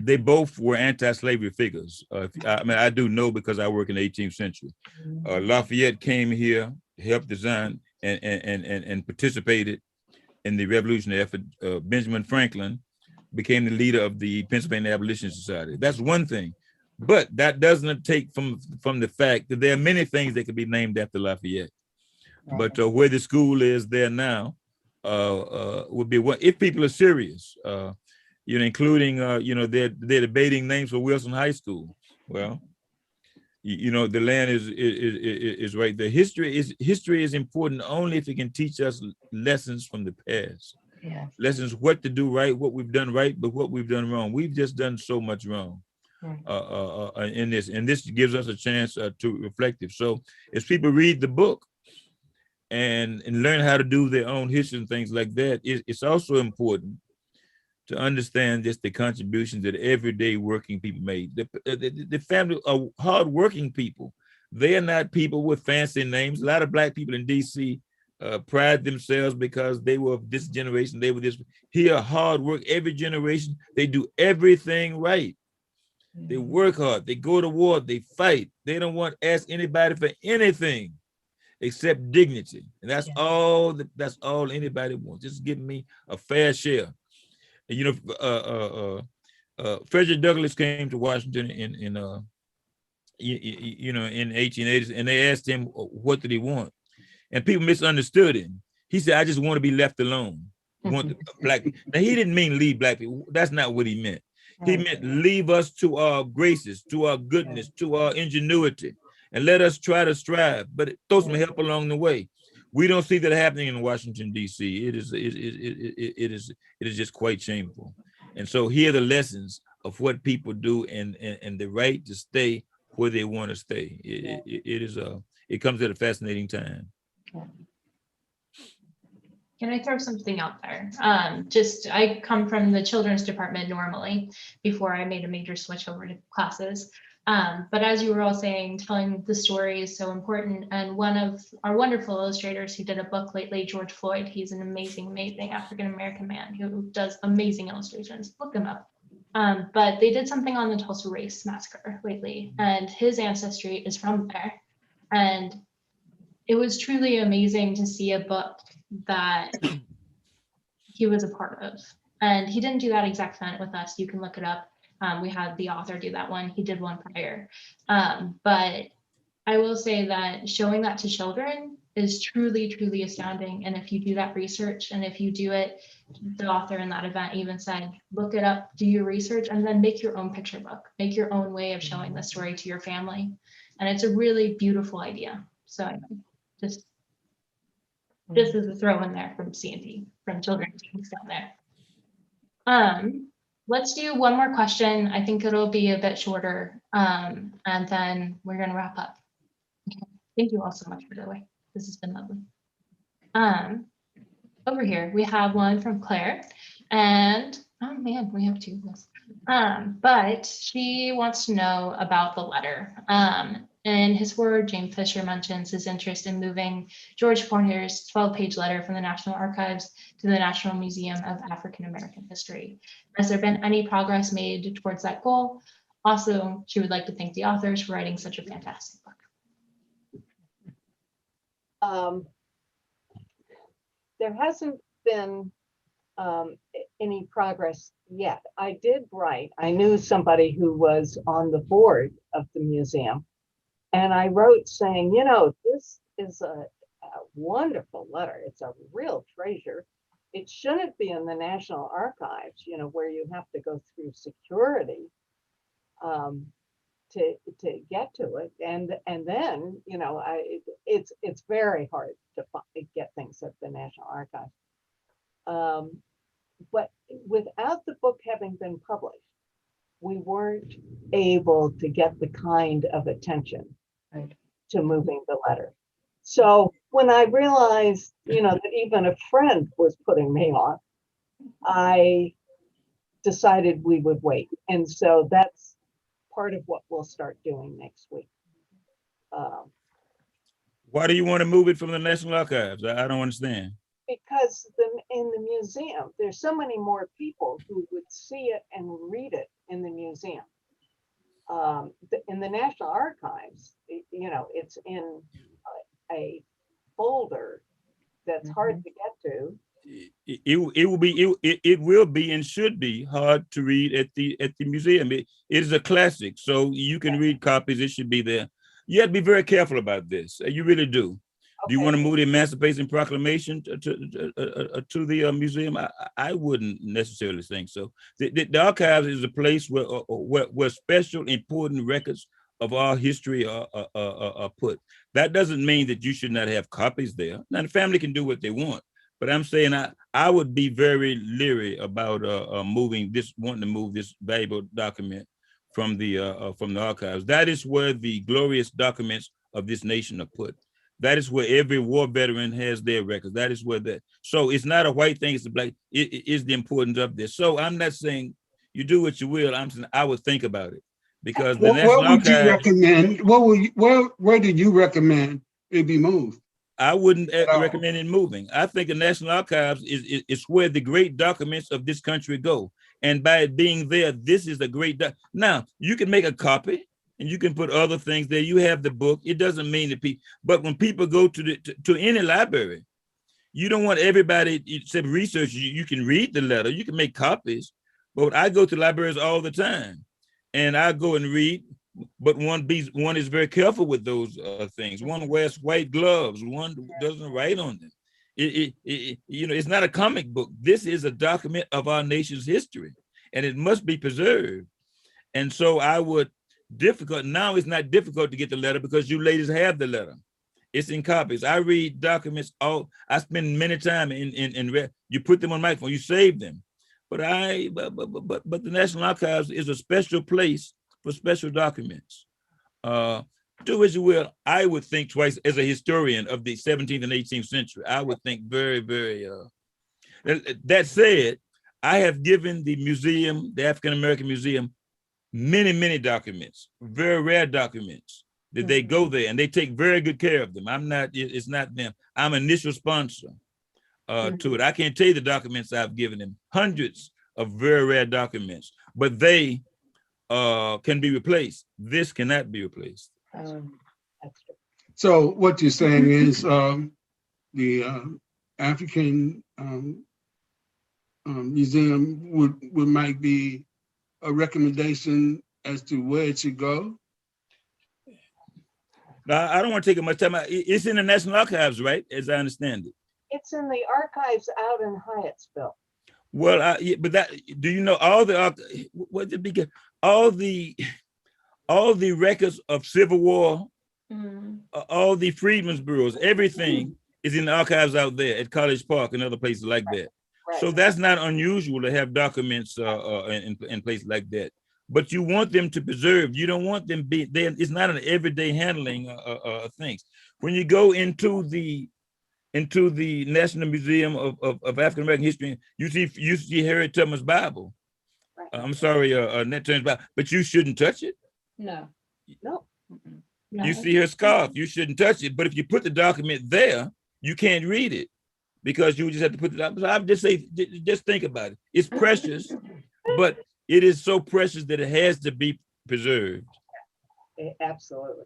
[SPEAKER 6] They both were anti-slavery figures. I do know because I work in the 18th century. Lafayette came here, helped design and participated in the revolutionary effort. Benjamin Franklin became the leader of the Pennsylvania Abolition Society. That's one thing, but that doesn't take from the fact that there are many things that could be named after Lafayette. Right. But where the school is there now would be what if people are serious. You know, including, you know, they're debating names for Wilson High School. Well, you know, the land is right there. History is important only if it can teach us lessons from the past. Yeah. Lessons what to do right, what we've done right, but what we've done wrong. We've just done so much wrong in this, and this gives us a chance to reflect. So as people read the book and learn how to do their own history and things like that, it's also important to understand just the contributions that everyday working people made. The family are hardworking people. They are not people with fancy names. A lot of Black people in DC pride themselves because they were of this generation, they were this. Here, hard work, every generation, they do everything right. They work hard, they go to war, they fight. They don't want to ask anybody for anything except dignity. And that's all anybody wants. Just give me a fair share. You know, Frederick Douglass came to Washington in in 1880s, and they asked him what did he want, and people misunderstood him. He said, "I just want to be left alone." Want the Black people. Now he didn't mean leave Black people. That's not what he meant. He meant leave us to our graces, to our goodness, to our ingenuity, and let us try to strive. But throw some help along the way. We don't see that happening in Washington, D.C. It is just quite shameful. And so here are the lessons of what people do and the right to stay where they want to stay. It comes at a fascinating time.
[SPEAKER 1] Can I throw something out there? I come from the children's department normally before I made a major switch over to classes. But as you were all saying, telling the story is so important. And one of our wonderful illustrators who did a book lately, George Floyd, he's an amazing African-American man who does amazing illustrations. Look him up. But they did something on the Tulsa Race Massacre lately, and his ancestry is from there. And it was truly amazing to see a book that he was a part of. And he didn't do that exact event with us. You can look it up. We had the author do that one. He did one prior. But I will say that showing that to children is truly, truly astounding. And if you do that research, and if you do it, the author in that event even said, look it up, do your research, and then make your own picture book, make your own way of showing the story to your family. And it's a really beautiful idea. So just as a throw in there from C&D, from children's teams down there. Let's do one more question. I think it'll be a bit shorter, and then we're going to wrap up. Okay. Thank you all so much, by the way. This has been lovely. Over here, we have one from Claire, and oh man, we have two of this. But she wants to know about the letter. In his foreword, James Fisher mentions his interest in moving George Forner's 12-page letter from the National Archives to the National Museum of African American History. Has there been any progress made towards that goal? Also, she would like to thank the authors for writing such a fantastic book.
[SPEAKER 2] There hasn't been any progress yet. I did write, I knew somebody who was on the board of the museum, and I wrote saying, you know, this is a wonderful letter. It's a real treasure. It shouldn't be in the National Archives, you know, where you have to go through security to get to it. And then, you know, it's very hard to get things at the National Archives. But without the book having been published, we weren't able to get the kind of attention to moving the letter. So when I realized, you know, that even a friend was putting me off, I decided we would wait. And so that's part of what we'll start doing next week.
[SPEAKER 6] Why do you want to move it from the National Archives? I don't understand.
[SPEAKER 2] Because in the museum, there's so many more people who would see it and read it in the museum. In the National Archives, you know, it's in a folder that's hard to get to.
[SPEAKER 6] It will be and should be hard to read at the museum. It is a classic, so you can read copies. It should be there. You have to be very careful about this. You really do. Okay. Do you want to move the Emancipation Proclamation to the museum? I wouldn't necessarily think so. The archives is a place where special important records of our history are put. That doesn't mean that you should not have copies there. Now the family can do what they want, but I'm saying I would be very leery about wanting to move this valuable document from the archives. That is where the glorious documents of this nation are put. That is where every war veteran has their records. That is where so it's not a white thing, it's a black, it is the importance of this. So I'm not saying you do what you will, I'm saying I would think about it. Because the National
[SPEAKER 5] what would
[SPEAKER 6] Archives,
[SPEAKER 5] you recommend? Where did you recommend it be moved?
[SPEAKER 6] I wouldn't recommend it moving. I think the National Archives is where the great documents of this country go. And by it being there, this is a great now you can make a copy and you can put other things there. You have the book. It doesn't mean that people, but when people go to any library, you don't want everybody, except research, you can read the letter, you can make copies, but I go to libraries all the time and I go and read, but one is very careful with those things. One wears white gloves, one doesn't write on them. You know, it's not a comic book. This is a document of our nation's history. and it must be preserved. And so now it's not difficult to get the letter because you ladies have the letter. It's in copies. I read documents I spend many time you put them on microphone, you save them. But the National Archives is a special place for special documents. Do as you will. I would think twice as a historian of the 17th and 18th century. I would think very, very, that said, I have given the museum, the African American Museum, many, many documents, very rare documents that they go there and they take very good care of them. It's not them. I'm initial sponsor to it. I can't tell you the documents I've given them, hundreds of very rare documents, but they can be replaced. This cannot be replaced.
[SPEAKER 2] That's true.
[SPEAKER 5] So what you're saying is the African Museum might be a recommendation as to where it should go?
[SPEAKER 6] Now, I don't want to take much time. It's in the National Archives, right? As I understand it.
[SPEAKER 2] It's in the archives out in Hyattsville.
[SPEAKER 6] Well, do you know all the records of Civil War, all the Freedmen's Bureaus, everything is in the archives out there at College Park and other places like that.
[SPEAKER 2] Right.
[SPEAKER 6] So that's not unusual to have documents in places like that. But you want them to preserve. You don't want them it's not an everyday handling of things. When you go into the National Museum of African American History, you see Harriet Tubman's Bible.
[SPEAKER 2] Right.
[SPEAKER 6] I'm sorry, Nat Turner's Bible, but you shouldn't touch it.
[SPEAKER 4] No.
[SPEAKER 2] No.
[SPEAKER 1] No.
[SPEAKER 6] You see her scarf, you shouldn't touch it. But if you put the document there, you can't read it because you just have to put it up. So I would just say, just think about it. It's precious, but it is so precious that it has to be preserved.
[SPEAKER 2] Absolutely.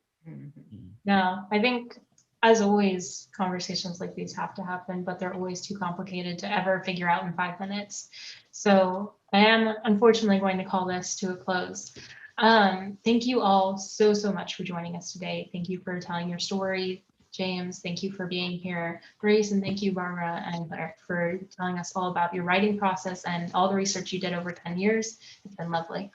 [SPEAKER 1] No, I think as always, conversations like these have to happen, but they're always too complicated to ever figure out in 5 minutes. So I am unfortunately going to call this to a close. Thank you all so much for joining us today. Thank you for telling your story. James, thank you for being here. Grace, and thank you, Barbara and Claire, for telling us all about your writing process and all the research you did over 10 years. It's been lovely.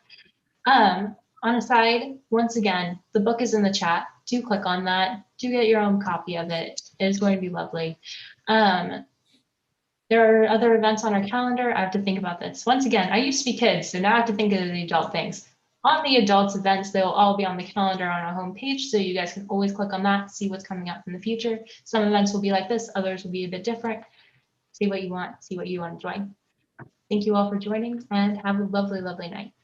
[SPEAKER 1] On a side, once again, the book is in the chat. Do click on that. Do get your own copy of it. It is going to be lovely. There are other events on our calendar. I have to think about this. Once again, I used to be kids, so now I have to think of the adult things. On the adults events, they'll all be on the calendar on our homepage, so you guys can always click on that, see what's coming up in the future. Some events will be like this, others will be a bit different. See what you want to join. Thank you all for joining and have a lovely, lovely night.